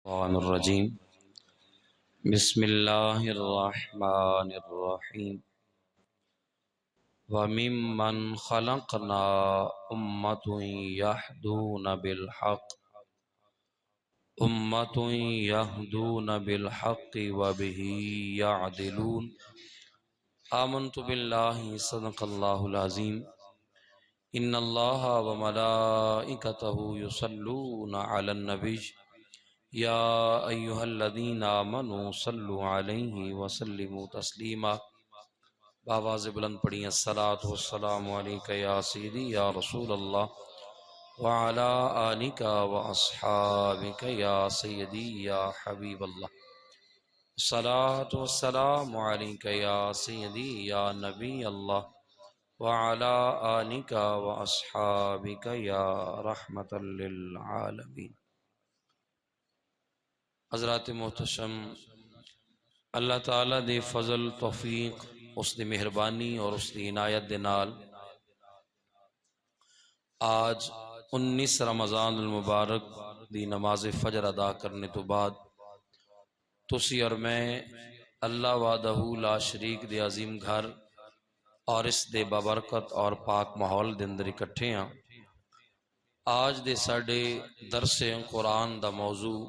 الشیطان الرجیم بسم اللہ الرحمن الرحیم وَمِمَّنْ خَلَقْنَا أُمَّةٌ يَهْدُونَ بِالْحَقِّ وَبِهِ يَعْدِلُونَ آمنت باللہ صدق اللہ العظیم ان اللہ وملائکتہ یصلون علی النبی یا ایہا الذین آمنوا صلوا علیہ وسلموا تسلیما۔ بآواز بلند پڑھیں الصلاۃ والسلام علیک یا سیدی یا رسول اللہ وعلی آلک واصحابک یا سیدی یا حبیب اللہ۔ الصلاۃ والسلام علیک یا سیدی یا نبی اللہ وعلی آلک واصحابک یا رحمۃ للعالمین۔ حضرات محتشم، اللہ تعالیٰ دے فضل توفیق، اس دی مہربانی اور اس دی عنایت دے نال آج 19 رمضان المبارک دی نماز فجر ادا کرنے تو بعد تسی اور میں اللہ وحدہ لا شریک دے عظیم گھر اور اس دے بابرکت اور پاک ماحول دے اندر اکٹھے ہیں۔ آج دے ساڈے درس قرآن دا موضوع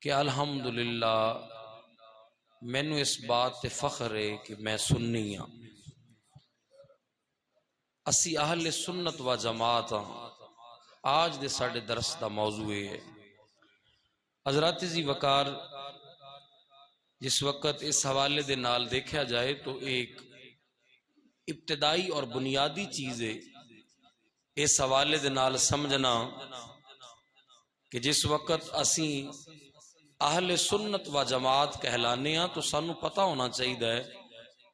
کہ الحمدللہ مینو اس بات تے فخر ہے کہ میں سنی ہاں، اسی اہل سنت و جماعت ہاں۔ آج دے ساڈے درس دا موضوع ہے حضرات جی وقار، جس وقت اس حوالے دے نال دیکھا جائے تو ایک ابتدائی اور بنیادی چیز ہے اس حوالے دے نال سمجھنا کہ جس وقت اسی اہل سنت و جماعت کہلانے ہاں تو سانو پتہ ہونا چاہیے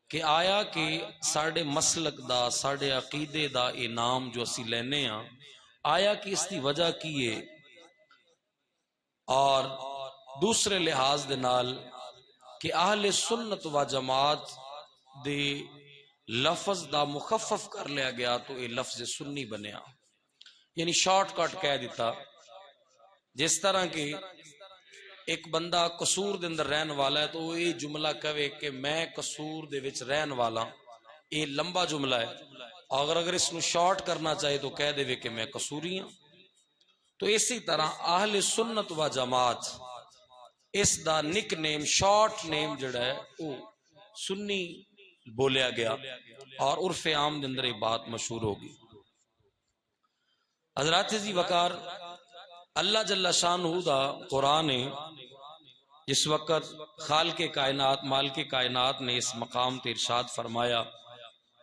کہ آیا کہ ساڑے مسلک دا ساڑے عقیدے دا انعام جو اسی لینے ہاں آیا کہ اس دی وجہ کی ہے، اور دوسرے لحاظ دے نال کہ اہل سنت و جماعت دے لفظ دا مخفف کر لیا گیا تو یہ لفظ سنی بنیا، یعنی شارٹ کٹ کہہ دیتا۔ جس طرح کہ ایک بندہ قصور دے اندر رہن والا ہے تو وہ یہ جملہ کہے کہ میں قصور دے وچ رہن والا، یہ لمبا جملہ ہے، اور اگر اس نو شارٹ کرنا چاہے تو کہہ دے کہ میں قصوری ہوں۔ تو اسی طرح اہل سنت و جماعت اس دا نک نیم، شارٹ نیم جڑا ہے وہ سنی بولیا گیا، اور عرف عام دے اندر یہ بات مشہور ہوگی۔ حضرات جی وقار، اللہ جل شانہ دا قرآن ہے، جس وقت خالق کائنات مالک کائنات نے اس مقام تے ارشاد فرمایا،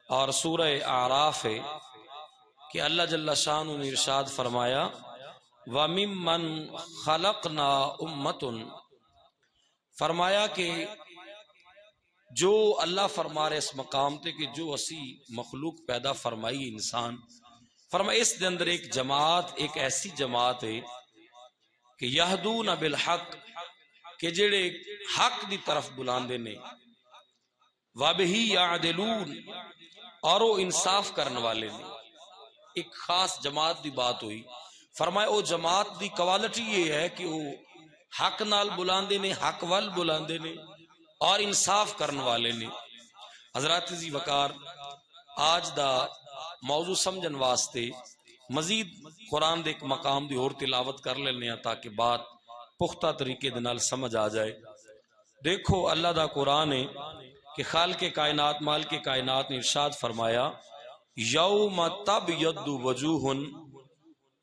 اور سورہ اعراف ہے کہ اللہ جل شانہ نے ارشاد فرمایا وَمِمَّنْ خَلَقْنَا أُمَّةٌ، فرمایا کہ جو اللہ فرما رہے اس مقام تے کہ جو اسی مخلوق پیدا فرمائی انسان، فرمایا اس دے اندر ایک جماعت، ایک ایسی جماعت ہے کہ یہدون بالحق، کہ جڑے حق دی طرف بلاندے نے، وَبِهِ يَعْدِلُونَ، اور وہ انصاف کرنے والے نے۔ ایک خاص جماعت دی بات ہوئی، فرمایا وہ جماعت دی کوالٹی یہ ہے کہ وہ حق نال بلاندے نے، حق وال بلاندے نے، اور انصاف کرنے والے نے۔ حضرات جی وقار، آج دا موضوع سمجھن واسطے مزید قرآن دے ایک مقام دی اور تلاوت کر لینے ہیں تاکہ بات پختہ طریقے دے نال سمجھ آ جائے۔ دیکھو اللہ دا قرآن ہے کہ خالق کائنات مالک کائنات نے ارشاد فرمایا یوم تبیض وجوہ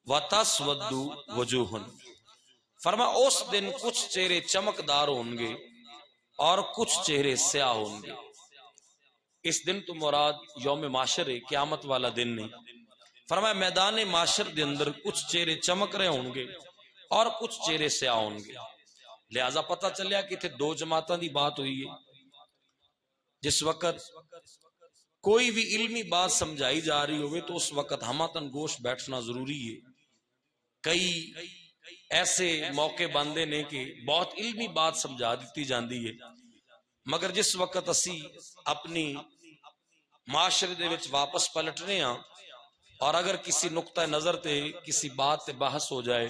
وتسود وجوہ، فرمایا اس دن کچھ چہرے چمکدار ہوں گے اور کچھ چہرے سیاہ ہوں گے۔ اس دن تو مراد یوم معاشر ہے، قیامت والا دن نہیں۔ فرمایا میدان معاشر دے اندر کچھ چہرے چمک رہے ہوں گے اور کچھ چہرے سیاہ ہوں گے۔ لہذا پتہ چلیا کہ تھے دو جماعتاں دی بات ہوئی ہے۔ جس وقت کوئی بھی علمی بات سمجھائی جا رہی ہوئے تو اس وقت ہماتن گوش بیٹھنا ضروری ہے۔ کئی ایسے موقع بندے نے کہ بہت علمی بات سمجھا دیتی جاندی ہے، مگر جس وقت اسی اپنی معاشرے دے وچ واپس پلٹنے ہاں اور اگر کسی نقطہ نظر تے کسی بات تے بحث ہو جائے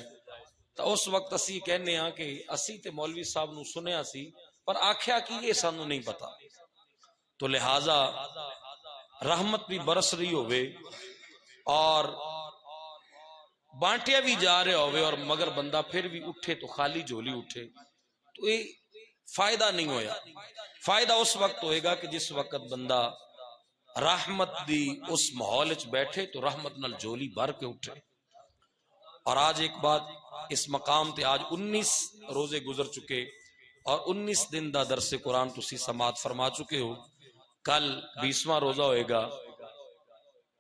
تو اس وقت اسی کہنے ہاں کہ اسی تے مولوی صاحب نو سنیا سی پر آکھیا کی یہ سانو نہیں پتا، تو لہذا رحمت بھی برس رہی ہوئے اور بانٹیا بھی جا رہے ہوئے اور مگر بندہ پھر بھی اٹھے تو خالی جھولی اٹھے تو یہ فائدہ نہیں ہویا۔ فائدہ اس وقت ہوئے گا کہ جس وقت بندہ رحمت دی اس ماحول وچ بیٹھے تو رحمت نال جھولی بھر کے اٹھے۔ اور آج ایک بات اس مقام تے آج 19 روزے گزر چکے اور 19 دن دا درس قرآن تسی سماعت فرما چکے ہو، کل 20واں روزہ ہوئے گا،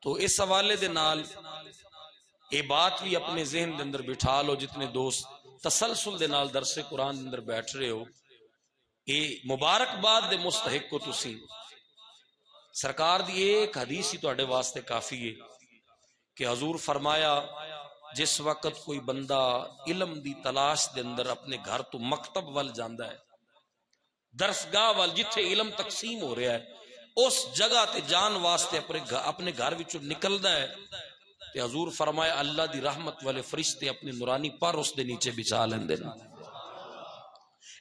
تو اس حوالے دے نال یہ بات بھی اپنے ذہن دے اندر بٹھا لو، جتنے دوست تسلسل دے نال درس قرآن دے اندر بیٹھ رہے ہو، یہ مبارکباد دے مستحق کو تسی سرکار دی ایک حدیث ہی تواڈے واسطے کافی ہے کہ حضور فرمایا جس وقت کوئی بندہ علم دی تلاش دے اندر اپنے گھر تو مکتب وال جاندا ہے، درسگاہ وال جتھے علم تقسیم ہو رہا ہے اس جگہ تے جان واسطے اپنے گھر وچوں نکلدا ہے تے حضور فرمایا اللہ دی رحمت والے فرشتے اپنے نورانی پر اس دے نیچے بچھا لیندے نے۔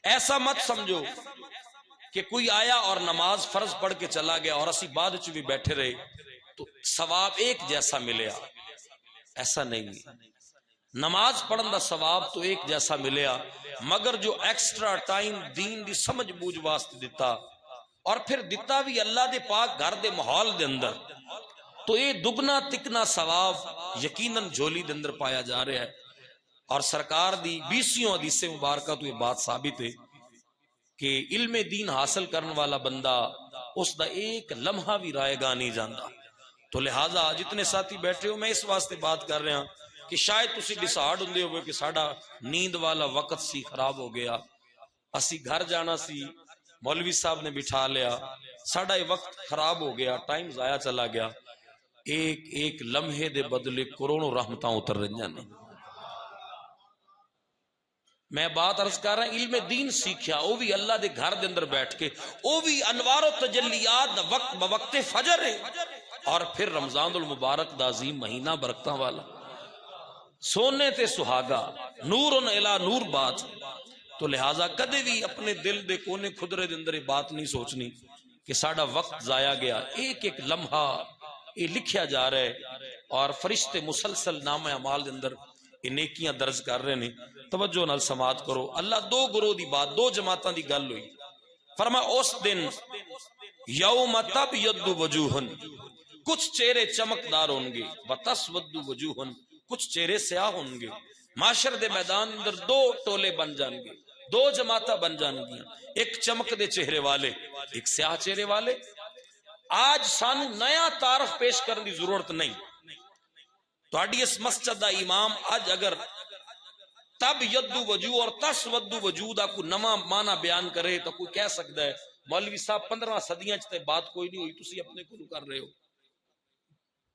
ایسا مت سمجھو کہ کوئی آیا اور نماز فرض پڑھ کے چلا گیا اور اسی بعد وچ بھی بیٹھے رہے تو ثواب ایک جیسا ملیا، ایسا نہیں ہے۔ نماز پڑھن دا ثواب تو ایک جیسا ملیا، مگر جو ایکسٹرا ٹائم دین دی سمجھ بوجھ واسطے دیتا اور پھر دیتا بھی اللہ دے پاک گھر دے ماحول دے اندر، تو یہ دگنا تکنا ثواب یقیناً جھولی دے اندر پایا جا رہا ہے۔ اور سرکار دی 20 حدیث مبارکہ تو یہ بات ثابت ہے کہ علم دین حاصل کرنے والا بندہ اس دا ایک لمحہ بھی رائے گا نہیں جاندا۔ تو لہٰذا جتنے ساتھی بیٹھے ہو میں اس واسطے بات کر رہا کہ شاید تسی ڈسہارڈ ہوندے ہوئے کہ ساڈا نیند والا وقت سی خراب ہو گیا، اسی گھر جانا سی، مولوی صاحب نے بٹھا لیا، ساڈا یہ وقت خراب ہو گیا، ٹائم ضائع چلا گیا۔ ایک ایک لمحے دے بدلے کروڑوں رحمتاں اتر رہی نے۔ میں بات عرض کر رہا ہوں علم دین سیکھیا وہ بھی اللہ دے گھر دے اندر بیٹھ کے، وہ بھی انوار و تجلیات وقت بوقت فجر ہے، اور پھر رمضان المبارک دا عظیم مہینہ برکتاں والا، سونے تے سہاگا، نور الا نور بات۔ تو لہٰذا کدے بھی اپنے دل دے کونے خدرے دے اندر یہ بات نہیں سوچنی کہ ساڈا وقت ضائع گیا۔ ایک ایک لمحہ یہ لکھیا جا رہا ہے اور فرشتے مسلسل نام اعمال دے اندر یہ نیکیاں درج کر رہے ہیں۔ توجہ نال سماعت کرو، اللہ دو گروہ دی بات، دو جماعتاں دی گل ہوئی، فرما اس دن یوم تبیض وجوہ، کچھ چہرے چمکدار ہوں گے، وتسود وجوہ، کچھ چہرے سیاہ ہوں گے۔ معاشر دے میدان اندر دو ٹولے بن جان گے، دو جماعتاں بن جان گی، ایک چمک دے چہرے والے، ایک سیاہ چہرے والے۔ آج سانو نیا تعارف پیش کرنے دی ضرورت نہیں، تہاڈی اس مسجد دا امام اج اگر تب یدو وجوہ اور تسود وجوہ دا کوئی نواں معنی بیان کرے تو کوئی کہہ سکتا ہے مولوی صاحب 15 صدیاں چ بات کوئی نہیں ہوئی، تسی اپنے کو کر رہے ہو۔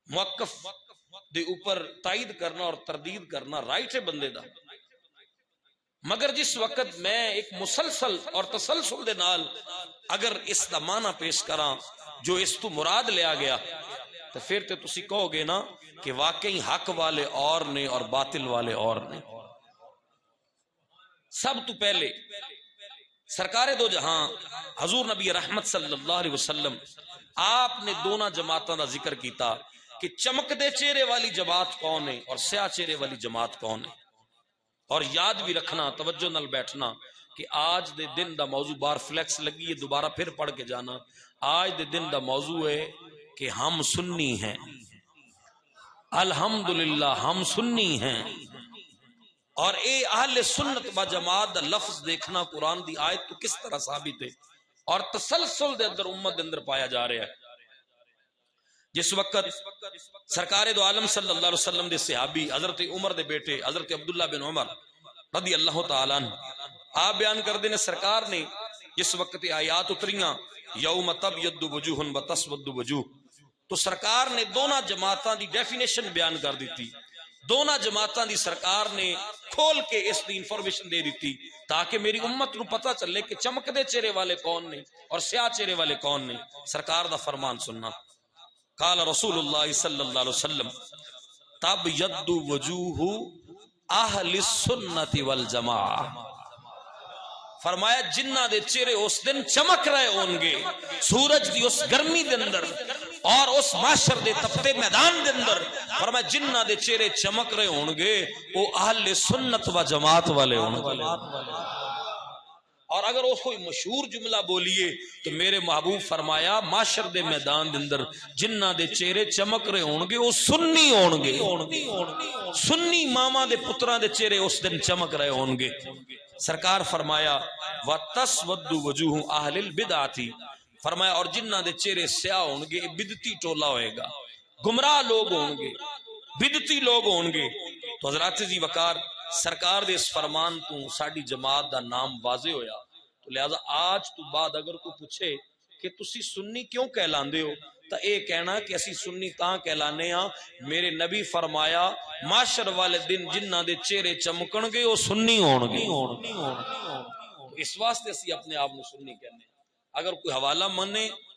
موقف دے اوپر تائید کرنا اور تردید کرنا رائٹ ہے بندے دا، مگر جس وقت میں ایک مسلسل اور تسلسل دے نال اگر اس دا معنی پیش کراں جو اس تو مراد لیا گیا تو پھر تے تسی کہو گے نا کہ واقعی حق والے اور نے اور باطل والے اور نے۔ سب تو پہلے سرکار دو جہاں حضور نبی رحمت صلی اللہ علیہ وسلم آپ نے دونوں جماعتوں دا ذکر کیتا کہ چمک دے چہرے والی جماعت کون ہے اور سیاہ چہرے والی جماعت کون ہے۔ اور یاد بھی رکھنا، توجہ نال بیٹھنا کہ آج دے دن دا موضوع بار فلیکس لگی ہے، دوبارہ پھر پڑھ کے جانا، آج دے دن دا موضوع ہے کہ ہم سنی ہیں، الحمدللہ ہم سنی ہیں۔ اور اے اہل سنت و جماعت دا لفظ دیکھنا قرآن دی آیت تو کس طرح ثابت ہے اور تسلسل دے اندر امت دے اندر پایا جا رہا ہے۔ جس وقت سرکار دو عالم صلی اللہ علیہ وسلم دے صحابی حضرت عمر دے بیٹے حضرت عبداللہ بن عمر رضی اللہ تعالیٰ عنہ آپ بیان کر دینے سرکار نے جس وقت آیات اتریاں یوم تبیض وجوہ وتسود وجوہ، تو سرکار نے دونوں جماعتاں دی ڈیفینیشن بیان کر دیتی، دونوں جماعتاں دی سرکار نے کھول کے اس دی انفارمیشن دے دیتی تاکہ میری امت نو پتہ چلے کہ چمک دے چہرے والے کون نے اور سیاہ چہرے والے کون نے۔ سرکار دا فرمان سننا، قال رسول اللہ صلی اللہ علیہ وسلم تبیض وجوہ اہل السنت والجماع. فرمایا جنہ دے چہرے اس دن چمک رہے ہون گے سورج دی اس گرمی دے اندر اور اس معاشر دے تپتے میدان دے اندر. فرمایا جنہ دے چہرے چمک رہے ہون گے وہ اہل سنت و جماعت والے ہون گے. اور اگر وہ کوئی مشہور جملہ بولیے تو میرے محبوب فرمایا معاشر دے میدان دے اندر جنہ دے چہرے چمک رہے ہون گے وہ سنی ہون گے. سنی ماما دے پتراں دے چہرے اس دن چمک رہے ہون گے. سرکار فرمایا وَتَسْوَدُّ وَجُوهُ أَهْلِ الْبِدْعَةِ. فرمایا اور جنہ دے چہرے سیاہ ہون گے بدعتی ٹولا ہوئے گا, گمراہ لوگ ہون گے, بدعتی لوگ ہون گے. تو حضرات جی وقار سرکار دے اس فرمان تو ساڈی جماعت دا نام واضح ہویا. تو لہذا آج تو بعد اگر کوئی پوچھے کہ تسی سنی کیوں کہلاندے ہو تو اے کہنا کہ اسی سنی تاں کہلانے ہاں میرے نبی فرمایا معاشر والے دن جنہ دے چہرے چمکن گے وہ سنی ہون گے. اس واسطے اسی اپنے آپ میں سنی کہنے. اگر کوئی حوالہ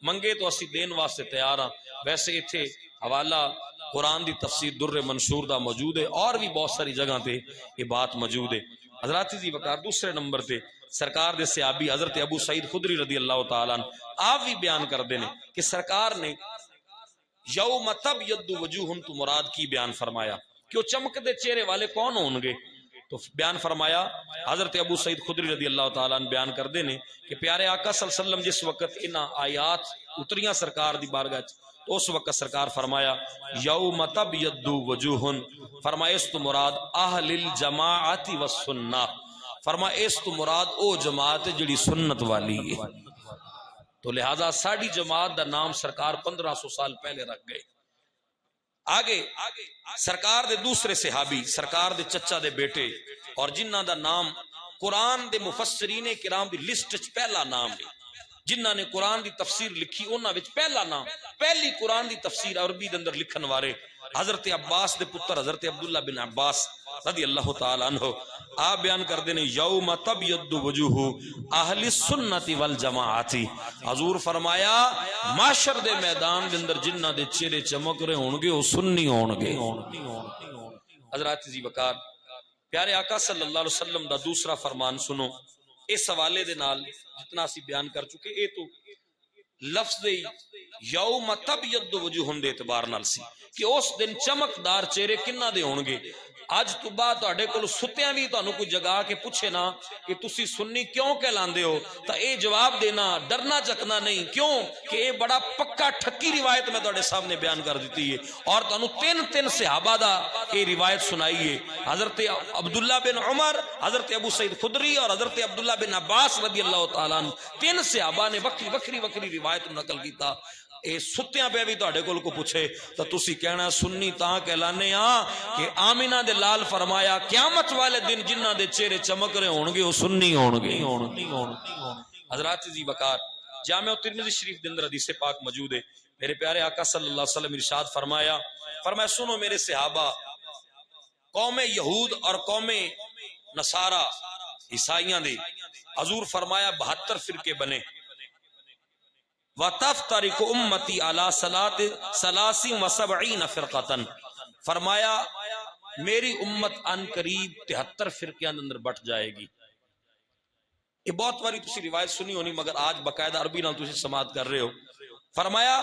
منگے تو اسی دین واسطے تیار ہاں. ویسے اتھے حوالہ قرآن دی تفسیر در منشور دا موجود ہے اور بھی بہت ساری جگہ تے یہ بات موجود ہے. حضرات جی وقار دوسرے نمبر تے سرکار دے صحابی حضرت ابو سعید خدری رضی اللہ تعالیٰ عنہ آپ بھی بیان کر دینے کہ سرکار نے یوم تبیض وجوہ تو مراد کی بیان فرمایا کہ وہ چمک دے چہرے والے کون ہوں گے. تو بیان فرمایا حضرت ابو سعید خدری رضی اللہ تعالیٰ عنہ بیان کر دینے کہ پیارے آقا صلی اللہ علیہ وسلم جس وقت ان آیات اتریاں سرکار دی بارگاہ تو اس وقت سرکار فرمایا یوم تبیض وجوہ, فرمایا اس تو مراد اہل الجماعت والسنہ, فرمایا اس تو مراد او جماعت جڑی سنت والی ہے. تو لہذا ساڑی جماعت دا نام سرکار 1500 سال پہلے رکھ گئے. آگے سرکار دے دوسرے صحابی سرکار دے چچا دے بیٹے اور جنہ دا نام قرآن دے مفسرین کرام دی لسٹ چ پہلا نام ہے, جنہ نے قرآن دی تفسیر لکھی انہاں وچ پہلا نام پہلی قرآن دی تفسیر عربی دے اندر لکھن والے حضرت عباس دے پتر حضرت عبداللہ بن عباس رضی اللہ تعالی عنہ آپ بیان کر دینے یوم تبیض وجوہ اہل السنت والجماعت. حضور فرمایا معاشر دے میدان دے اندر جنہ دے چہرے چمک رہے ہون گے وہ سنی ہون گے. حضرات جی وقار پیارے آقا صلی اللہ علیہ وسلم دا دوسرا فرمان سنو. اس حوالے دے نال جتنا سی بیان کر چکے اے تو لفظ یوم تبیض وجوہ دے اعتبار نال سی کہ اس دن چمکدار چہرے کنہ دے ہون گے. اج تو بعد تہاڈے کول ستیاں بھی تانوں کوئی جگا کے پوچھے نا کہ تسی سنی کیوں کہلاندے ہو تو اے جواب دینا ڈرنا چکنا نہیں. کیوں کہ اے بڑا پکا ٹھکی روایت میں تہاڈے سامنے بیان کر دیتی ہے اور تانوں تین صحابہ دا اے روایت سنائی ہے. حضرت عبداللہ بن عمر, حضرت ابو سعید خدری اور حضرت عبداللہ بن عباس رضی اللہ تعالیٰ عنہ تین صحابہ نے وکری روایت نقل کیتا. اے ستیاں پہ بھی تہاڈے کول کو پوچھے تو تسی کہنا سنی تاں کہلانے ہاں کہ آمینہ دے لال فرمایا قیامت والے دن جنہ دے چہرے چمک رہے ہون گے وہ سنی ہون گے. حضرات جی وقار جامع ترمذی شریف دے اندر حدیث پاک موجود ہے. میرے پیارے آقا صلی اللہ علیہ وسلم ارشاد فرمایا سنو میرے صحابہ, قوم یہود اور قوم نصارہ عیسائیاں دے حضور فرمایا 72 فرقے بنے. وَتَفْتَرِقُ أُمَّتِي عَلَى 73 فِرْقَةً, فرمایا میری امت ان قریب 73 فرقیاں اندر بٹ جائے گی. یہ بہت باری تسی روایت سنی ہونی مگر آج باقاعدہ عربی نال تسی سماعت کر رہے ہو. فرمایا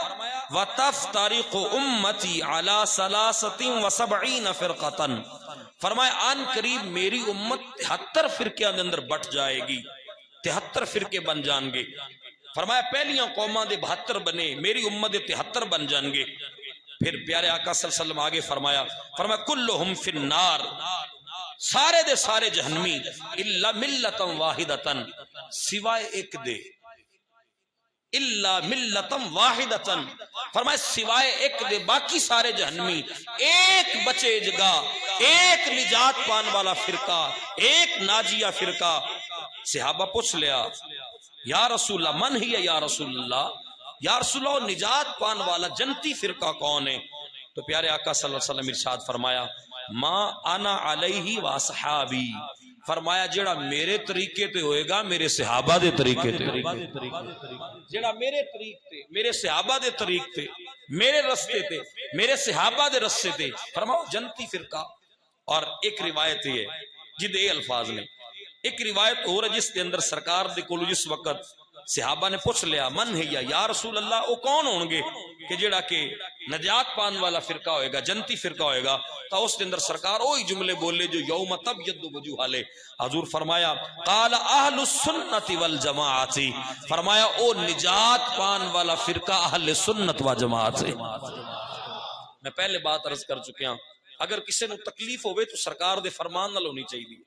وَتَفْتَرِقُ أُمَّتِي عَلَى 73 فِرْقَةً, فرمایا ان قریب میری امت 73 فرقیاں اندر بٹ جائے گی, 73 فرقے بن جان گے. فرمایا پہلیاں قوماں دے 72 بنے, میری امت دے 73 بن جان گے. پھر پیارے آقا صلی اللہ علیہ وسلم آگے فرمایا کلہم فی النار, سارے دے سارے جہنمی, الا ملتم واحدتن, سوائے ایک دے, الا ملتم واحدتن, فرمایا سوائے ایک دے باقی سارے جہنمی. ایک بچے جگہ, ایک نجات پان والا فرقہ, ایک ناجیہ فرقہ. صحابہ پوچھ لیا یا رسول اللہ من ہی ہے, یا رسول اللہ, یا رسول اللہ نجات پان والا جنتی فرقہ کون ہے؟ تو پیارے آقا صلی اللہ علیہ وسلم ارشاد فرمایا ما انا علیہ واصحابی, فرمایا جڑا میرے طریقے تے ہوئے گا میرے صحابہ دے طریقے تے, جڑا میرے طریق تے, میرے صحابہ دے طریق تے, میرے رستے تے, میرے صحابہ دے رستے تے, فرماؤ جنتی فرقہ. اور ایک روایت یہ جد اے الفاظ نے ایک روایت اور جس کے اندر سرکار دے کول جس وقت صحابہ نے پوچھ لیا من ہے یا رسول اللہ وہ کون ہوں گے کہ جڑا کہ نجات پان والا فرقہ ہوئے گا جنتی فرقہ ہوئے گا تو اس کے اندر سرکار وہی جملے بولے جو یوم تبیض وجوہ لے حضور فرمایا قال اہل السنت والجماعت فرمایا او نجات پان والا فرقہ اہل سنت و جماعت سے میں پہلے بات عرض کر چکیا اگر کسی نو تکلیف ہوئے تو سرکار دے فرمان نال ہونی چاہیے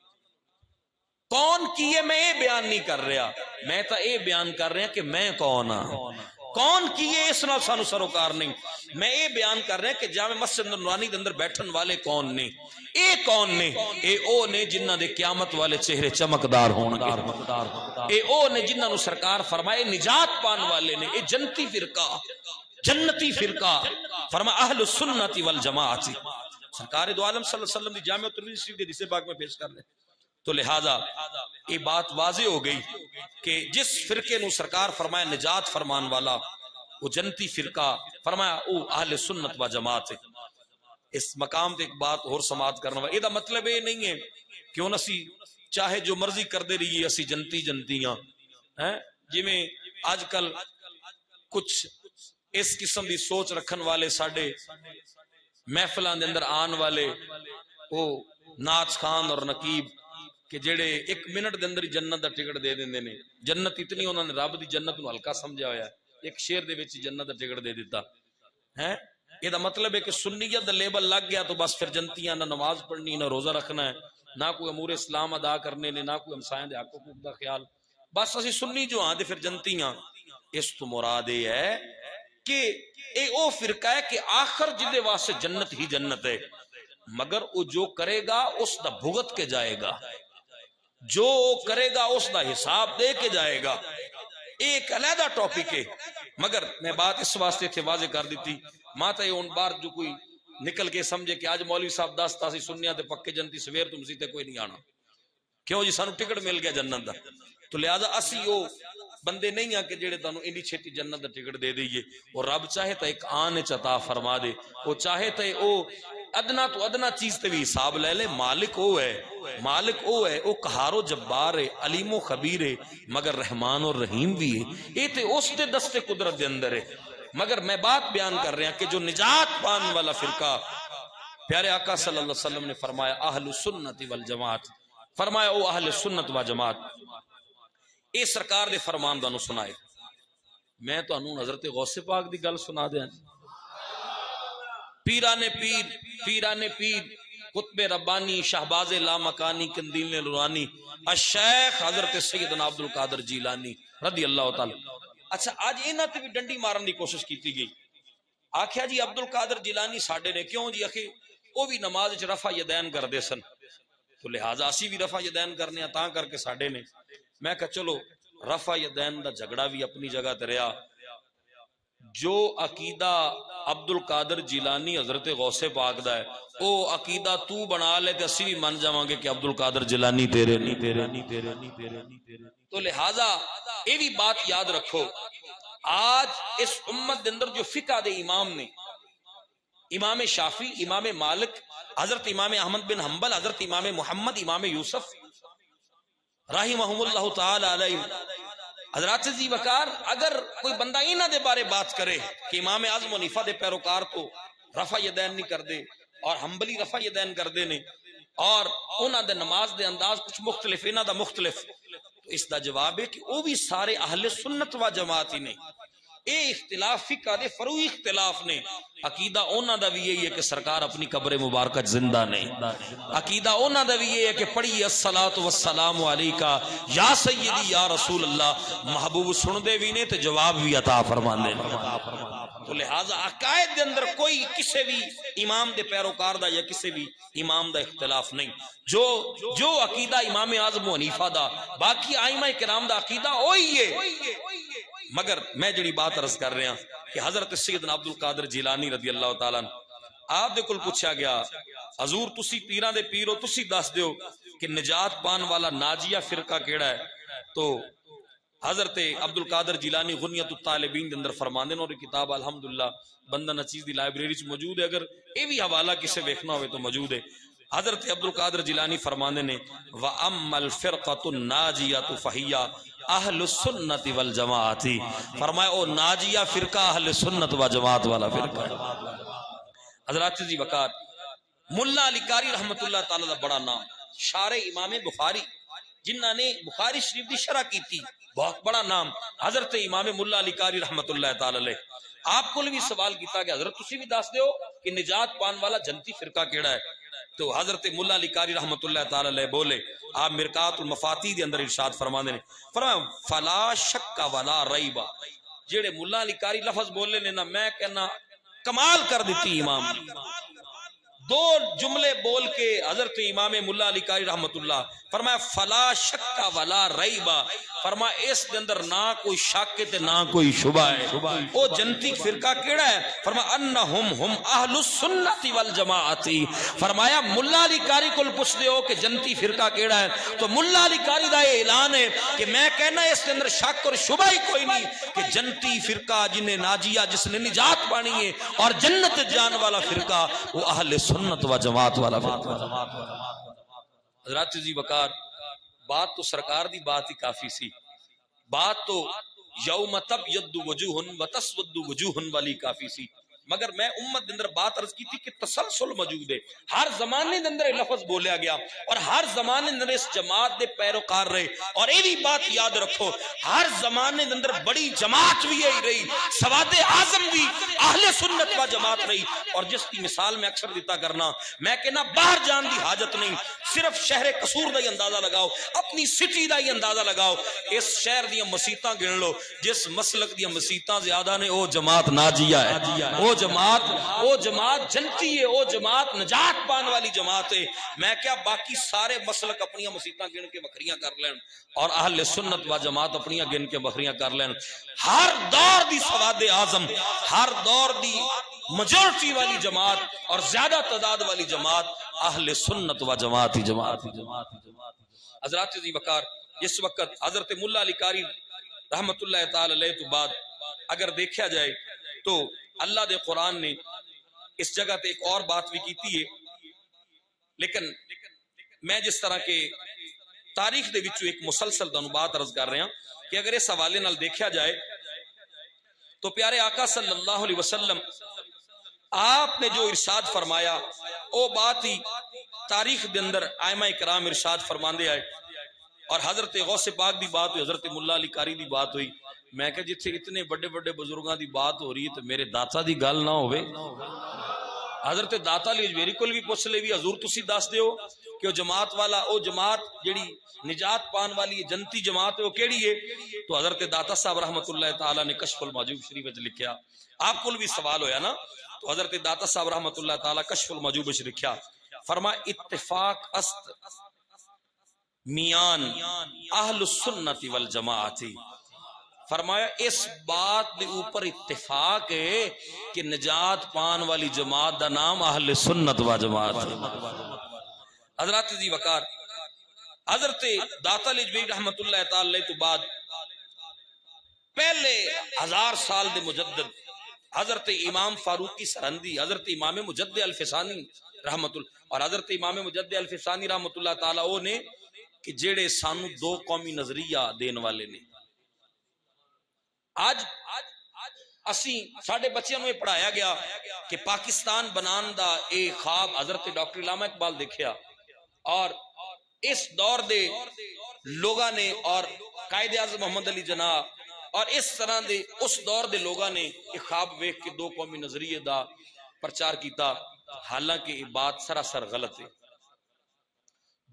کون کیے میں یہ بیان نہیں کر رہا میں تو یہ بیان کر رہا کہ میں کون ہاں کون کیے اس نال سانو سروکار نہیں میں یہ بیان کر رہا کہ جامع مسجد نورانی دے اندر بیٹھن والے کون نے اے کون نے اے او نے جنہ دے قیامت والے چہرے چمکدار ہون گے اے او نے جنہ نو سرکار فرمائے نجات پان والے نے اے جنتی فرقہ جنتی فرقہ فرما اہل السنت والجماعت سرکار دو عالم صلی اللہ علیہ وسلم دی جامع ترمذی شریف دے حدیث پاک میں پیش کر لیں تو لہذا یہ بات واضح ہو گئی کہ جس فرقے نو سرکار فرمایا نجات فرمان والا وہ جنتی فرقہ فرمایا او اہل سنت و جماعت ہے اس مقام تے ایک بات اور سماعت کرنا یہ دا مطلب یہ نہیں ہے کہ ان اسی چاہے جو مرضی کر دے رہی ہے اسی جنتی جنتیاں جی میں آج کل کچھ اس قسم دی سوچ رکھن والے ساڑھے محفلان دے اندر آن والے وہ ناچ خان اور نقیب کہ جڑے ایک منٹ دے اندر جنت دا ٹکٹ دے دیندے نے جنت اتنی انہوں نے رب دی جنت نو ہلکا سمجھا ہویا ہے ایک شیر دے وچ جنت دا ٹکٹ دے دیتا ہے یہ دا مطلب ہے کہ سنیت دا لیبل لگ گیا تو بس پھر جنتیاں نہ نماز پڑھنی نہ روزہ رکھنا ہے نہ کوئی امور اسلام ادا کرنے نے نہ کوئی ہمسایاں دے حق حقوق دا خیال بس اسی سنی جو ہاں تے پھر جنتیاں اس تو مراد یہ ہے کہ اے او فرقہ ہے کہ آخر جدے واسطے جنت ہی جنت ہے مگر وہ جو کرے گا اس دا بھگت کے جائے گا جو کرے گا اس دا حساب دے کے جائے گا ایک علیحدہ ٹاپک ہے مگر میں بات اس واسطے تھے واضح کر دیتی ماتا یہ ان بار جو کوئی نکل کے سمجھے کہ آج مولوی صاحب دستا سی سنیا تے پکے جنتی سویر تو مسیح تے کوئی نہیں آنا کیوں جی سانو ٹکٹ مل گیا جنت دا تو لہذا اسی وہ بندے نہیں ہیں کہ جڑے تانوں انڈی چھتی جنت دا ٹکٹ دے دئیے اور رب چاہے تو ایک آنے عطا فرما دے وہ چاہے تو او ادنا تو ادنا چیز تے بھی حساب لے لے مالک او ہے او قہار و جبار ہے علیم و خبیر ہے مگر رحمان اور رحیم بھی ہے یہ تے اس تے دست قدرت دے اندر ہے مگر میں بات بیان کر رہا کہ جو نجات پان والا فرقہ پیارے آقا صلی اللہ علیہ وسلم نے فرمایا اہل سنت والجماعت فرمایا او اہل سنت و جماعت اے سرکار دے فرمان دانو سنائے میں تو انہوں حضرت غوث پاک دی گل سنا دیں پیران پیر قطب ربانی شہباز لامکانی کندیل نورانی الشیخ حضرت سیدنا عبد القادر جیلانی رضی اللہ تعالی اچھا آج انہاں تے بھی ڈنڈی مارن دی کوشش کیتی گئی آکھیا جی عبد القادر جیلانی ساڈے نے کیوں جی اکھے او بھی نماز وچ رفع یدین کردے سن تو لہذا اسی بھی رفع یدین کرنے ہیں تاں کر کے ساڈے نے میں کہا چلو رفع یدین دا جھگڑا بھی اپنی جگہ تے رہیا جو عقیدہ عبد القادر جیلانی حضرت غوث پاک دا ہے او عقیدہ تو بنا لے تے اسی بھی من جاواں گے کہ عبد القادر جیلانی تیرے تو لہذا یہ بھی بات یاد رکھو آج اس امت دے اندر جو فقہ دے امام نے امام شافعی امام مالک حضرت امام احمد بن حنبل حضرت امام محمد امام یوسف رحمہم اللہ تعالی علیہ حضرات جی وقار اگر کوئی بندہ انہاں دے بارے بات کرے کہ امام اعظم حنیفہ دے پیروکار تو رفع یدین نہیں کر دے اور حنبلی رفع یدین کر دے نے اور انہاں دے نماز دے انداز کچھ مختلف انہاں دا مختلف تو اس دا جواب ہے کہ وہ بھی سارے اہل سنت و جماعت ہی نہیں اے اختلاف فقہ دے فروعی اختلاف نے عقیدہ اونا دا بھی یہی ہے کہ سرکار اپنی قبر مبارکہ زندہ نہیں عقیدہ اونا دا بھی یہ ہے کہ پڑھی الصلاۃ والسلام علیکہ یا سیدی یا رسول اللہ محبوب سن دے بھی نے تو جواب بھی عطا فرمان دے تو لہذا عقائد دے اندر کوئی کسی بھی امام دے پیروکار دا یا کسی بھی امام دا اختلاف نہیں جو عقیدہ امام اعظم حنیفہ دا باقی ائمہ کرام دا عقیدہ وہی ہے مگر میں جڑی بات عرض کر رہا کہ حضرت سیدنا عبد القادر جیلانی رضی اللہ تعالیٰ آپ دے کل پوچھا گیا حضور تسی پیران دے پیرو تسی دس دیو کہ نجات پان والا ناجیہ فرقہ کیڑا ہے تو حضرت عبد القادر جیلانی غنیت الطالبین دے اندر فرماندے اور کتاب الحمدللہ بندہ نچیز دی لائبریری چ موجود ہے اگر اے بھی حوالہ کسے ویکھنا ہوئے تو موجود ہے حضرت عبد القادر جیلانی فرمانے نے وَأَمَّا الْفِرْقَةُ النَّاجِيَةُ فَهِيَّ اہل سنت والجماعت، فرمایا او ناجیہ فرقہ اہل سنت و جماعت والا فرقہ۔ حضرات جی وقار ملا علی قاری رحمت اللہ تعالی دا بڑا نام، شارع امام بخاری جنہاں نے بخاری شریف دی شرح کی تھی، بہت بڑا نام حضرت امام ملا علی قاری رحمت اللہ تعالی علیہ۔ آپ کو بھی سوال کیتا کہ حضرت تسی بھی دس دیو کہ نجات پان والا جنتی فرقہ کیڑا ہے؟ تو حضرت ملا علی قاری رحمت اللہ تعالی علیہ بولے، آپ مرقات المفاتیح دے اندر ارشاد فرماندے نے، فرمایا فلا شک ولا ریب، جڑے ملا علی قاری لفظ بولے نے نا میں کہنا کمال کر دیتی امام نے۔ دو جملے بول کے حضرت امام ملا علی قاری رحمت اللہ فرمایا فلا شک ولا ریب، فرمایا اس دے اندر نہ کوئی شک تے نہ کوئی شبہ ہے۔ او جنتی فرقہ کیڑا ہے؟ فرمایا انہم ہم اہل السنت والجماعت، فرمایا ملا علی قاری کو پوچھ دیو کہ جنتی فرقہ کیڑا ہے تو ملا علی قاری دا یہ اعلان ہے کہ میں کہنا اس کے اندر شک اور شبہ ہی کوئی نہیں کہ جنتی فرقہ جنہیں ناجیہ جس نے نجات پانی ہے اور جنت جان والا فرقہ وہ اہل سنت و جماعت والا فرقہ۔ حضرات جی وقار بات تو سرکار دی بات ہی کافی سی، بات تو یوم تبیض وجوہ و تسود وجوہ والی کافی سی، مگر میں امت دے اندر بات عرض کی تھی کہ تسلسل موجود ہے، ہر زمانے دے اندر لفظ بولیا گیا اور ہر زمانے دے اندر اس جماعت دے پیروکار رہے، اور یہ بھی بات یاد رکھو ہر زمانے دے اندر بڑی جماعت بھی یہی رہی، سواد اعظم بھی اہل سنت و جماعت رہی، اور جس کی مثال میں اکثر دیتا کرنا میں کہنا باہر جان دی حاجت نہیں، صرف شہر قصور دا ہی اندازہ لگاؤ، اپنی سٹی دا ہی اندازہ لگاؤ، اس شہر دیاں مسیتاں گن لو، جس مسلک دیاں مسیتاں زیادہ نے وہ جماعت ناجیہ ہے، وہ جماعت جنتی ہے، وہ جماعت نجات پان والی جماعت ہے۔ میں کیا باقی سارے مسلک اپنی مسیتاں گن کے بکریاں کر لین اور اہل سنت و جماعت اپنی گن کے بکریاں کر لین، ہر دور دی سواد اعظم، ہر دور دی میجورٹی والی جماعت اور زیادہ تعداد والی جماعت اہل سنت و جماعت ہی جماعت۔ حضرات جی وقار اس وقت حضرت ملا علی قاری رحمت اللہ تعالی علیہ تو بعد اگر دیکھا جائے تو اللہ دے قرآن نے اس جگہ تے ایک اور بات بھی کیتی ہے، لیکن میں جس طرح کے تاریخ دے وچوں ایک مسلسل دنوں بات عرض کر رہے ہیں کہ اگر اس حوالے نال دیکھا جائے تو پیارے آقا صلی اللہ علیہ وسلم آپ نے جو ارشاد فرمایا وہ بات ہی تاریخ دے اندر ائمہ کرام ارشاد فرماندے آئے، اور حضرت غوث پاک دی بات ہوئی، حضرت ملا علی قاری دی بات ہوئی، میں کہ جتھے اتنے بڑے بڑے بزرگاں دی بات ہو رہی ہے تو میرے داتا دی گل نہ ہوئے؟ حضرت داتا علی اجمیری کول بھی پوچھ لے بھی حضور تسی دس دیو کہ وہ جماعت والا او جماعت جڑی نجات پان والی جنتی جماعت ہے وہ کیڑی ہے؟ تو حضرت داتا صاحب رحمت اللہ تعالی نے کشف المحجوب شریف وچ لکھیا، آپ کول بھی سوال ہویا نا، تو حضرت داتا صاحب رحمت اللہ تعالی کشف المحجوب وچ لکھیا، فرمایا اتفاق است میان اہل السنت والجماعت، فرمایا اس بات دے اوپر اتفاق ہے کہ نجات پان والی جماعت دا نام اہل سنت و جماعت۔ حضرات جی وقار حضرت داتا علی اجمیری رحمت اللہ تعالی تو بعد پہلے 1000 سال دے مجدد حضرت امام فاروقی سرہندی، حضرت امام مجدد الفسانی رحمت اللہ اور حضرت امام مجدد الفسانی رحمت اللہ تعالی او نے کہ جیڑے سانو دو قومی نظریہ دین والے نے، آج اسی ساڑھے بچیاں نوے پڑھایا گیا کہ پاکستان بنان دا ایک خواب حضرت ڈاکٹر علامہ اقبال دیکھیا، اور اس دور دے لوگاں نے اور قائد اعظم محمد علی جناح اور اس طرح دے اس دور دے لوگاں نے ایک خواب ویکھ کے دو قومی نظریے دا پرچار کیتا، حالانکہ یہ بات سراسر غلط ہے۔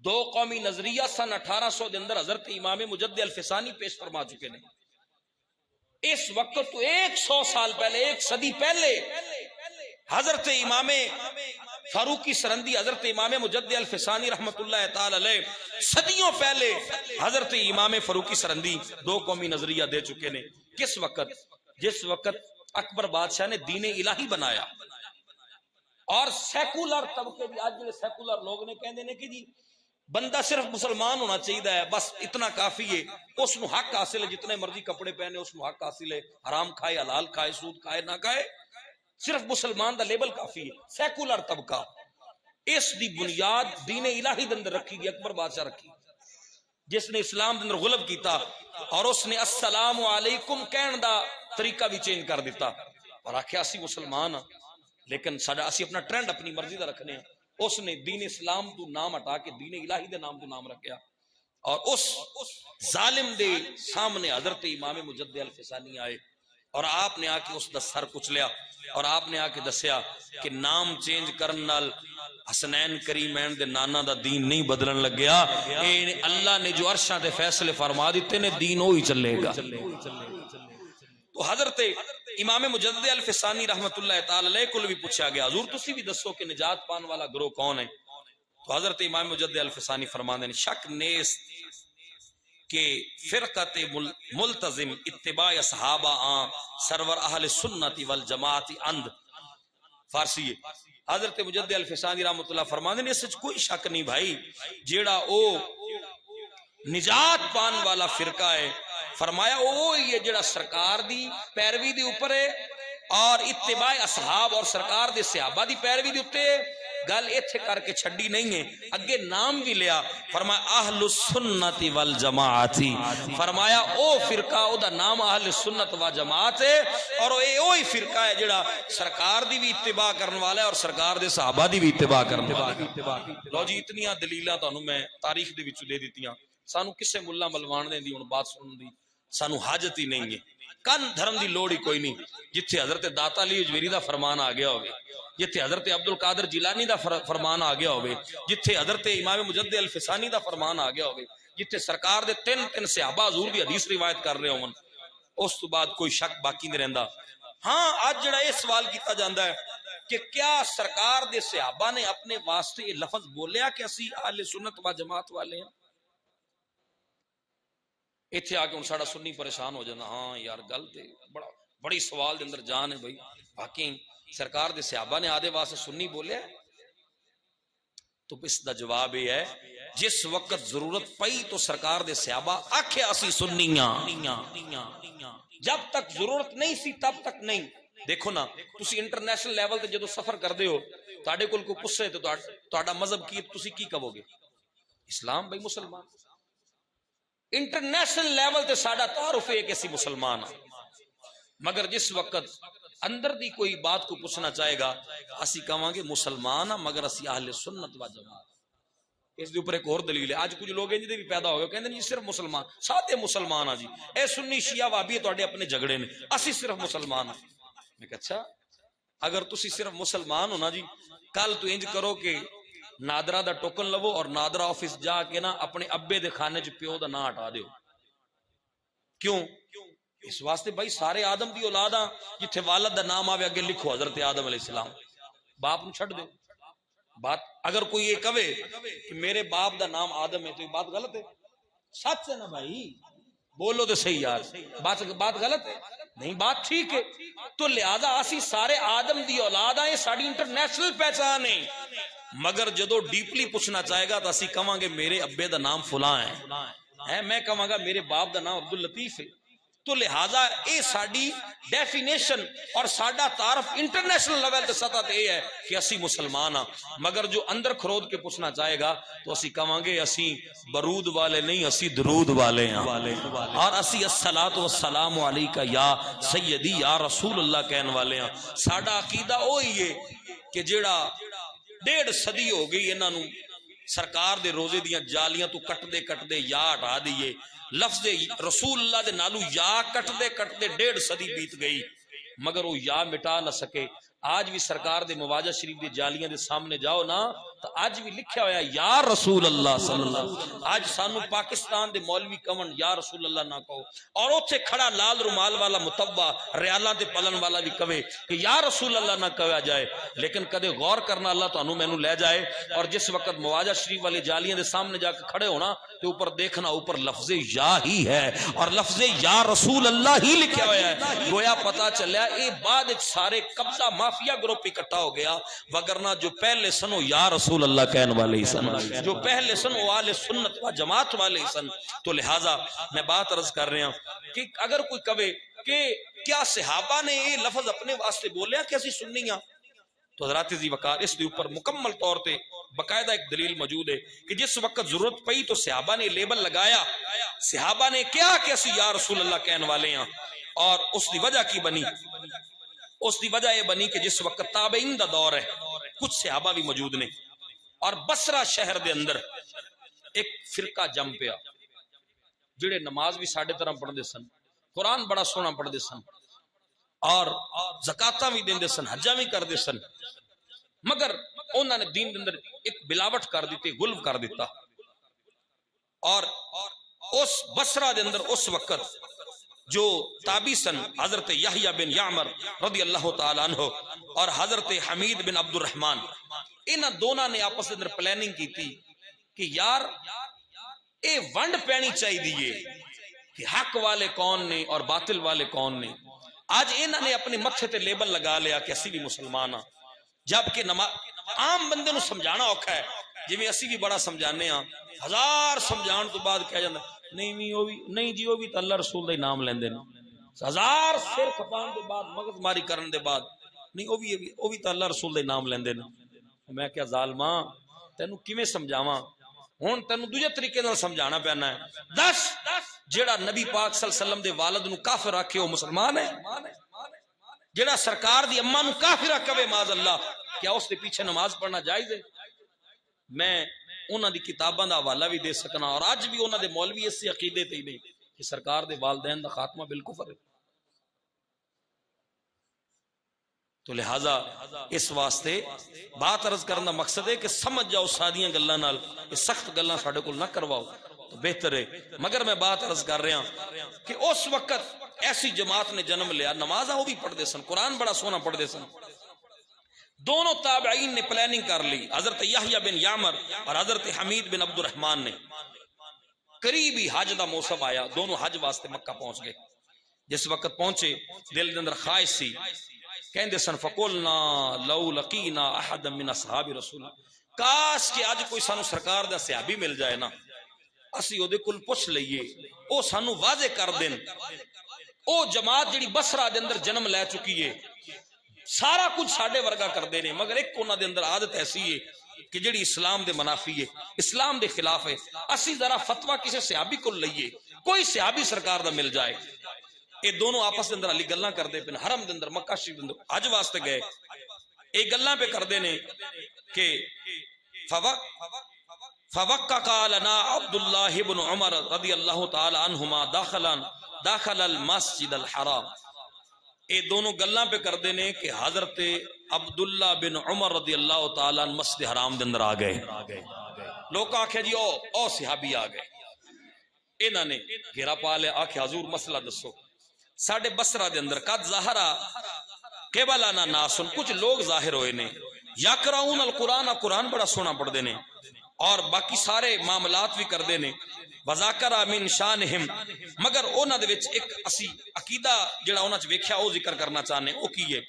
دو قومی نظریہ سن 1800 دے اندر حضرت امام مجدد الفسانی پیش فرما چکے نے، اس وقت تو 100 سال پہلے، ایک صدی پہلے حضرت امام فاروقی سرندی، حضرت امام مجدد الفسانی رحمت اللہ تعالی علیہ صدیوں پہلے حضرت امام فاروقی سرندی دو قومی نظریہ دے چکے نے۔ کس وقت؟ جس وقت اکبر بادشاہ نے دین الہی بنایا اور سیکولر طبقے بھی، آج جو سیکولر لوگ نے کہندے نے کہ جی بندہ صرف مسلمان ہونا چاہیے بس اتنا کافی ہے، اس نو حق حاصل ہے، جتنے مرضی کپڑے پہنے اس نو حق حاصل ہے، حرام کھائے حلال کھائے سود کھائے نہ کھائے، صرف مسلمان دا لیبل کافی ہے، سیکولر طبقہ۔ اس دی بنیاد دین الہی دے اندر رکھی گئی، اکبر بادشاہ رکھی جس نے اسلام دے اندر غلب کیتا، اور اس نے السلام علیکم کہن دا طریقہ بھی چینج کر دیتا اور آخیا اسی مسلمان ہاں لیکن ساڈا اسی اپنا ٹرینڈ اپنی مرضی دا رکھنے ہیں۔ اس نے دین اسلام تو نام ہٹا کے دین الہی دے نام تو نام رکھیا، اور اس ظالم دے سامنے حضرت امام مجدد الفسانی آئے اور آپ نے آ کے اس دا سر کچلیا، اور آپ نے آ کے دسیا کہ نام چینج کرن نال حسنین کریمین دے نانا دا دین نہیں بدلن لگیا، اے اللہ نے جو عرشاں تے فیصلے فرما دیتے نے دین وہی چلے گا۔ تو حضرت امام مجدد الفسانی رحمت اللہ تعالی علیہ کو بھی پوچھا گیا حضور تسی بھی دسو کہ نجات پان والا گروہ کون ہے؟ تو حضرت امام مجدد الفسانی فرماندے نے شک نیست کہ فرقت ملتزم اتباع صحابہ سرور اہل سنت والجماعت اند فارسی ہے۔ حضرت مجدد الفسانی رحمت اللہ فرماندے نے اس وچ کوئی شک نہیں بھائی، جیڑا او نجات پان والا فرقہ ہے فرمایا وہ یہ جڑا سرکار دی پیروی دی اوپر ہے اور اتباع اصحاب اور سرکار دے صحابہ دی پیروی دی اوپر گل ایتھے کر کے چھڈی نہیں ہے، اگے نام بھی لیا، فرمایا اہل السنت والجماعت، فرمایا او فرقہ او دا نام اہل سنت و جماعت ہے، اور اے وہی فرقہ ہے جڑا سرکار دی بھی اتباع کرن والا ہے اور سرکار دے صحابہ دی بھی اتباع کرن والا ہے۔ لو جی اتنیاں دلیلاں تانوں میں تاریخ دے وچ دے دتیاں، سانو کسے ملا ملوان دے دی ہن بات سنن دی سانو حاجت ہی نہیں ہے، کن دھرم دی لوڑ ہی کوئی نہیں، جتھے حضرت داتا علی اجمیری دا فرمان آ گیا ہوگی، جتھے حضرت عبد القادر جیلانی دا فرمان آ گیا ہوگی، جتھے حضرت امام مجدد الفسانی دا فرمان آ گیا ہوگی، جتھے سرکار دے تین صحابہ حضور دی حدیث روایت کر رہے ہون، اس تو بعد کوئی شک باقی نہیں رہندا۔ ہاں آج جڑا یہ سوال کیتا جاندا ہے کہ کیا سرکار دے صحابہ نے اپنے واسطے یہ لفظ بولیا کہ اسی اہل سنت و جماعت والے ہیں؟ اتھے آ کے ہن ساڈا سنی پریشان ہو جانا، ہاں یار گل تے بڑی سوال دے اندر جان ہے بھائی، باقی سرکار دے صحابہ نے آدھے واسطے سنی بولیا ہے؟ تو اس دا جواب یہ ہے جس وقت ضرورت پئی تو سرکار دے صحابہ آکھے اسی سنیاں، جب تک ضرورت نہیں سی تب تک نہیں۔ دیکھو نا تسی انٹرنیشنل لیول تے جدو سفر کردے ہو تواڈے کول کوئی پوچھے تے تہاڈا مذہب کی تسی کی کہو گے؟ اسلام بھائی مسلمان۔ انٹرنیشنل لیول تے ساڈا تعارف ہے کہ اسی مسلمان ہیں، مگر جس وقت اندر دی کوئی بات کو پوچھنا چاہے گا اسی کہاں گے مسلمان ہیں مگر اسی اہل سنت و جماعت۔ اس دے اوپر ایک اور دلیل ہے، آج کچھ لوگ ہیں جی بھی پیدا ہو گئے کہندے جی صرف مسلمان سادے مسلمان ہیں جی، اے سنی شیعہ وہابی تواڈے اپنے جھگڑے نے، اسی صرف مسلمان ہیں۔ میں کہ اچھا اگر تسی صرف مسلمان ہو نا جی، کل تو انج کرو کہ نادرہ دا ٹوکن لو اور نادرہ آفس جا کے نا اپنے ابے دے کھانے چ پیو دا نام ہٹا دیو۔ کیوں؟ اس واسطے بھائی سارے آدم دی اولاد ہاں، جتھے والد دا نام آوے اگے لکھو حضرت آدم علیہ السلام، باپ نو چھڈ دو۔ بات اگر کوئی یہ کہے کہ میرے باپ دا نام آدم ہے تو یہ بات غلط ہے؟ سچ ہے نا بھائی، بولو تو صحیح یار، بات غلط ہے نہیں، بات ٹھیک ہے۔ تو لہذا اسی سارے آدم دی اولاد ہیں، ساری انٹرنیشنل پہچان ہے، مگر جدو ڈیپلی پوچھنا چاہے گا تو اسی کہاں گے میرے ابے دا نام فلاں ہے، میں کہاں گا میرے باپ دا نام عبداللطیف ہے۔ تو لہذا اے ساڈی ڈیفینیشن اور ساڈا تعارف انٹرنیشنل لیول تے سطح تے ہے کہ اسی مسلمان ہاں، مگر جو اندر کھرود کے پوچھنا چاہے گا تو اسی کہاں گے اسی برود والے نہیں، اسی درود والے ہیں، اور اسی الصلاۃ والسلام علیکہ یا سیدی یا رسول اللہ کہنے والے ہیں۔ ساڈا عقیدہ وہی ہے کہ جیڑا 1.5 صدی ہو گئی انہاں نو سرکار دے روزے دیاں جالیاں تو کٹ دے یا ہٹا دیئے، لفظ رسول اللہ دے نالو یا کٹ دے 1.5 صدی بیت گئی، مگر وہ یا مٹا نہ سکے۔ آج بھی سرکار دے مواجہ شریف دے جالیاں دے سامنے جاؤ نا تو آج بھی لکھیا ہویا یا رسول اللہ صلی اللہ علیہ وسلم۔ آج سانو پاکستان دے مولوی کون یا رسول اللہ نہ کہو، اور اوتھے کھڑا لال رومال والا متبع ریالاں تے پلن والا بھی کہے کہ یا رسول اللہ نہ کہا جائے، لیکن کدے غور کرنا اللہ تانوں مینوں لے جائے اور جس وقت مواجہ شریف والے جالیاں دے سامنے جا کے کھڑے ہونا تو اوپر دیکھنا اوپر لفظ یا ہی ہے اور لفظ یا رسول اللہ ہی لکھا ہوا ہے، گویا پتا چلیا اے بعد سارے قبضہ مافیا گروپ اکٹھا ہو گیا، وگرنہ جو پہلے سن وہ یا رسول اللہ کہنے والے ہی سن، جو پہلے سن وہ اہل سنت و جماعت والے ہی سن۔ تو لہٰذا میں بات عرض کر رہا ہوں کہ اگر کوئی کہے کہ کیا صحابہ نے یہ لفظ اپنے واسطے بولیا کہ اسی سنی ہاں، تو حضرات ذی وقار اس دے اوپر مکمل طور تے باقاعدہ ایک دلیل موجود ہے کہ جس وقت ضرورت پئی تو صحابہ نے لیبل لگایا، صحابہ نے کیا کہ اسی یا رسول اللہ کہنے والے ہیں، اور اس دی وجہ کی بنی، اس دی وجہ یہ بنی کہ جس وقت تابعین دا دور ہے، کچھ صحابہ بھی موجود نے، اور بصرہ شہر دے اندر ایک فرقہ جم پیا جڑے نماز بھی ساڈے طرح پڑھ دے سن، قرآن بڑا سونا پڑھ دے سن، اور زکاتاں بھی دیندے سن، حجاں بھی کر دے سن، مگر انہوں نے دین دے اندر ایک بلاوٹ کر دیتی، غلو کر دیتا، اور اس بصرہ دے اندر اس وقت جو تابی سن حضرت یحییٰ بن یعمر رضی اللہ تعالی عنہ اور حضرت حمید بن عبد الرحمن، انہاں دونوں نے آپس اندر پلاننگ کی تھی کہ یار اے ونڈ پینی چاہیے دیئے کہ حق والے کون نے اور باطل والے کون نے۔ آج انہوں نے اپنے متھے تے لیبل لگا لیا کہ اسی بھی مسلمان ہاں، جبکہ عام بندے نو سمجھانا اوکھا ہے، جی میں اسی بھی بڑا سمجھانے ہاں، ہزار سمجھان تو بعد کہہ جاندہ نہیں جی وہ بھی تو اللہ رسول دے نام لیندے نا، ہزار سر کھپان دے بعد مغز ماری کرن دے بعد نہیں وہ بھی تو اللہ رسول دے نام لیندے نا۔ میں کیا ظالماں تینوں کیویں سمجھاواں، ہن تینوں دوجے طریقے نال سمجھانا پینا ہے، دس جیڑا نبی پاک صلی اللہ علیہ وسلم دے والد نو کافر آکھے وہ مسلمان ہے؟ جیڑا سرکار دی اماں نو کافر آکھے معاذ اللہ، کیا اس دے پیچھے نماز پڑھنا جائز ہے؟ میں انہاں دی کتاباں دا حوالہ بھی دے سکنا، اور آج بھی انہاں دے مولوی اس سے عقیدے تے ہی نہیں کہ سرکار دے والدین دا خاتمہ بالکفر ہے۔ تو لہذا اس واسطے بات عرض کرنا مقصد ہے کہ سمجھ جاؤ سادیاں گلاں نال، یہ سخت گلاں ساڈے کول نہ کرواؤ تو بہتر ہے۔ مگر میں بات عرض کر رہا ہوں کہ اس وقت ایسی جماعت نے جنم لیا، نمازاں وہ بھی پڑھ دے سن، قرآن بڑا سونا پڑھ دے سن۔ دونوں تابعین نے پلاننگ کر لی، حضرت یحییٰ بن یعمر اور حضرت حمید بن عبد الرحمن نے۔ قریبی حج دا موسم آیا، دونوں حج واسطے مکہ پہنچ گئے۔ جس وقت پہنچے دل کے اندر خواہش سی، کہندے سن فقلنا لو لقینا احد من اصحاب رسول، کاش کہ اج کوئی سانو سرکار دا صحابی مل جائے نا، اسی او دے کول پوچھ لئیے، او سانو واضح کر دین۔ او جماعت جڑی بصرہ دے اندر جنم لے چکی ہے، سارا کچھ ساڈے ورگا کر دے نے، مگر ایک انہاں دے اندر عادت ایسی ہے کہ جڑی اسلام دے منافی ہے، اسلام دے خلاف ہے۔ اسی ذرا فتویٰ کسی صحابی کو لئیے، کوئی صحابی سرکار دا مل جائے۔ اے دونوں آپس دے اندر علی گلاں کردے پن، حرم دے اندر مکہ شریف دے اندر حج واسطے گئے، اے گلاں پہ کردے نے کہ فوقع لنا عبداللہ بن عمر رضی اللہ تعالی عنہما داخل المسجد الحرام۔ اے دونوں گلاں پہ کردے نے کہ حضرت عبداللہ بن عمر رضی اللہ تعالی عنہ مسجد حرام دے اندر آ گئے۔ لوگ آکھے جی او صحابی آ گئے، انہاں نے گھیرا پا لیا، آکھے حضور مسئلہ دسو۔ ساڑھے بصرہ دے اندر قد ظاہرہ قبلنا ناسن، کچھ لوگ ظاہر ہوئے نے، یقرؤون القرآن، قرآن بڑا سونا پڑھ دے نے، اور باقی سارے معاملات بھی کر دے نے، وذاکر من شانہم، مگر انہاں دے وچ ایک اسی عقیدہ جڑا انہاں چ ویکھیا او ذکر کرنا چاہنے، او کی ہے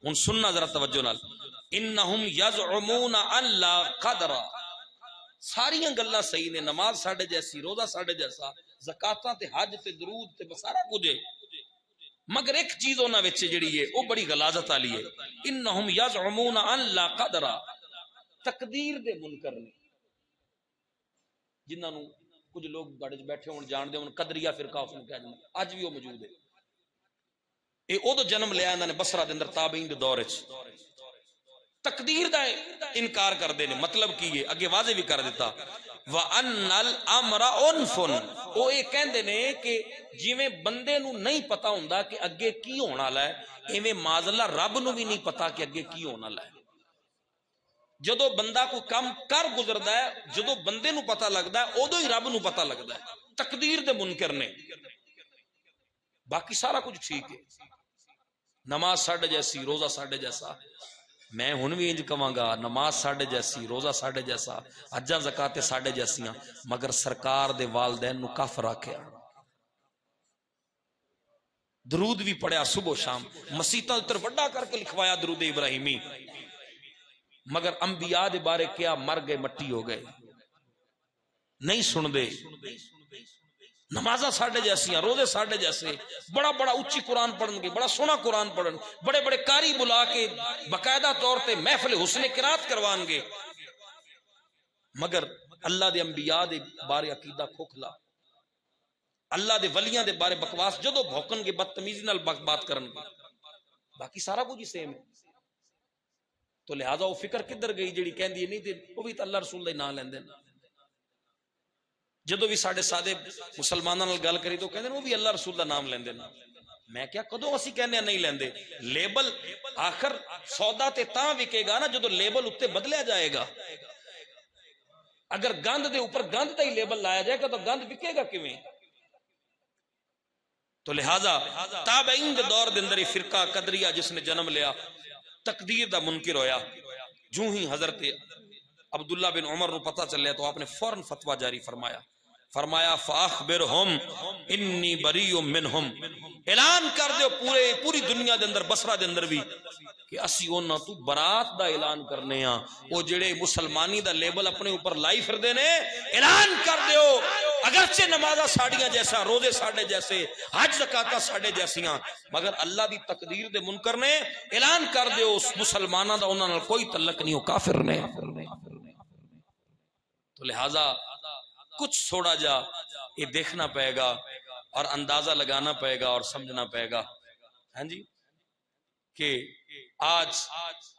ہن سننا ذرا توجہ نال۔ انہم یزعمون ان لا قدر، ساریاں گلاں صحیح نے، نماز ساڈے جیسی، روزہ ساڈے جیسا، زکاتاں تے حج تے درود تے سارا کچھ ہے، مگر ایک چیز انہاں وچ جڑی ہے او بڑی غلاظت والی ہے، انہم یزعمون ان لا قدر، تقدیر دے منکر نے، جنہاں نو کچھ لوگ بڑے بیٹھے ہون جان دے ہون قدریہ فرقہ اس نے کہہ جاندے، اج بھی وہ موجود ہے۔ اے او دو جنم لیا انہاں نے بصرہ دے اندر تابعین دے دور وچ، تقدیر دا انکار کر دے نے، مطلب کی ہے اگے واضح بھی کر دیتا، وَأَنَّ الْأَمْرَ أُنْفٌ، وہ یہ کہندے نے کہ جویں بندے نو نہیں پتا ہوندا کہ اگے کی ہونا والا ہے، ایویں معاذ اللہ رب نو بھی نہیں پتا کہ اگے کی ہونا والا ہے۔ جدو بندہ کو کم کر گزردا ہے، جدو بندے نو پتا لگدا ہے، اودوں ہی رب نو پتا لگدا ہے۔ تقدیر دے منکر نے، باقی سارا کچھ ٹھیک ہے، نماز ساڈے جیسی، روزہ ساڈے جیسا، میں ہن بھی انج کہاں گا، نماز ساڈے جیسی، روزہ ساڈے جیسا، حجاں زکاتیں ساڈے جیسیاں، مگر سرکار دے والدین نو کافر آکھیا، درود بھی پڑھیا صبح و شام، مسیتاں اتر وڈا کر کے لکھوایا درود ابراہیمی، مگر انبیاء دے بارے کیا، مر گئے مٹی ہو گئے، نہیں سن دے، نمازاں ساڈے جیسیاں، روزے ساڈے جیسے، بڑا بڑا اچھی قرآن پڑھن گے، بڑا سونا قرآن پڑھن، بڑے بڑے قاری بلا کے باقاعدہ طور تے محفل حسن قرات کروان گے، مگر اللہ دے انبیاء دے بارے عقیدہ کھوکھلا، اللہ دے ولیاں دے بارے بکواس، جدو بھوکن گے بدتمیزی نال بات کرن گے، باقی سارا کچھ ہی سیم ہے۔ تو لہذا وہ فکر کدھر گئی جڑی کہندی ہے نہیں تے وہ بھی تو اللہ رسول دا نام لیندے نے، جدو بھی ساڈے سادے مسلماناں نال گل کری تو کہندے وہ بھی اللہ رسول دا نام لیندے نے۔ میں کیا کدوں اسی کہنے نہیں لیندے؟ لیبل آخر سودا تے تاں وکے گا نا جدو لیبل اتنے بدلیا جائے گا۔ اگر گند دے اوپر گند دا ہی لیبل لایا جائے گا تو گند وکے گا کیویں؟ تو لہذا تابعین دے دور دے اندر فرقہ قدریہ جس نے جنم لیا، تقدیر دا منکر ہویا، جو ہی حضرت عبداللہ بن عمر نو پتہ چلیا تو آپ نے فوراً فتویٰ جاری فرمایا فاخبرہم انی بریء منہم، اعلان کر دیو پوری دنیا دے اندر، بصرہ دے اندر بھی، کہ اسی انہاں تو برات دا اعلان کرنے ہاں۔ وہ جڑے مسلمانی دا لیبل اپنے اوپر لائی پھردے نے، اعلان کر دیو اگرچہ نمازاں ساڑیاں جیسا، روزے ساڑے جیسے، حج زکاتاں ساڑے جیسیاں، مگر اللہ دی تقدیر دے منکر نے اعلان کر دیو اس مسلماناں دا انہاں نال کوئی تعلق نہیں، ہو کافر نے۔ تو لہذا کچھ تھوڑا جا یہ دیکھنا پائے گا اور اندازہ لگانا پائے گا اور سمجھنا پائے گا، ہاں جی، کہ آج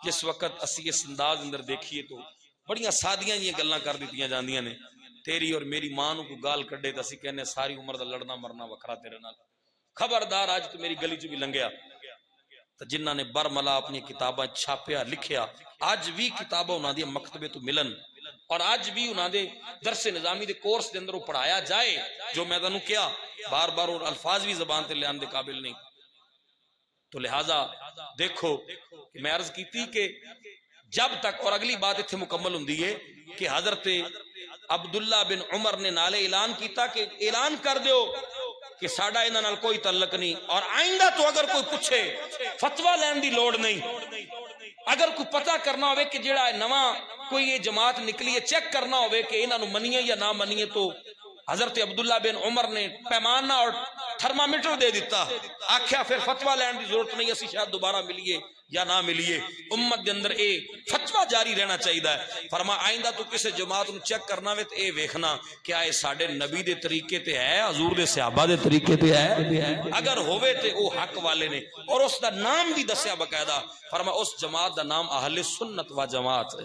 جس وقت اسی اس انداز اندر دیکھیے تو بڑیاں سادیاں یہ گلاں کر دیتیاں جاندیاں نے، تیری اور میری ماں نو کو گال کڈے تو اسی کہنے ساری عمر دا لڑنا مرنا وکھرا تیرے نال، خبردار آج تو میری گلی چ بھی لنگیا۔ تو جنہاں نے برملا اپنی کتاباں چھاپیا لکھیا، آج بھی کتاباں انہاں دی مکتبے تو ملن، اور آج بھی انہاں دے درس نظامی دے کورس دے اندر پڑھایا جائے، جو میں تانوں کیا بار بار اور الفاظ بھی زبان تے لیان دے قابل نہیں۔ تو لہذا دیکھو کہ میں عرض کیتی کہ جب تک، اور اگلی بات اتھے مکمل ہوندی ہے کہ حضرت عبداللہ بن عمر نے نالے اعلان کیتا کہ اعلان کر دیو کہ ساڈا انہاں نال کوئی تعلق نہیں، اور آئندہ تو اگر کوئی پوچھے فتویٰ لین دی لوڑ نہیں، اگر کوئی پتہ کرنا ہوئے کہ جڑا نواں کوئی یہ جماعت نکلی ہے چیک کرنا ہوئے کہ انہاں نو منیے یا نہ منیے، تو حضرت عبداللہ بن عمر نے پیمانہ اور تھرمامیٹر دے دیتا، آکھیا پھر فتویٰ لین دی ضرورت نہیں، اسی شاید دوبارہ ملیے یا نہ ملیے، امت دے اندر اے فتویٰ جاری رہنا چاہیے۔ فرما آئندہ تو کسی جماعت نو چیک کرنا وے تے اے ویکھنا کیا اے ساڈے نبی دے طریقے تے ہے، حضور دے صحابہ دے طریقے تے ہے، اگر ہوئے تے او حق والے نے، اور اس دا نام بھی دسیا باقاعدہ، فرما اس جماعت دا نام اہل سنت و جماعت ہے۔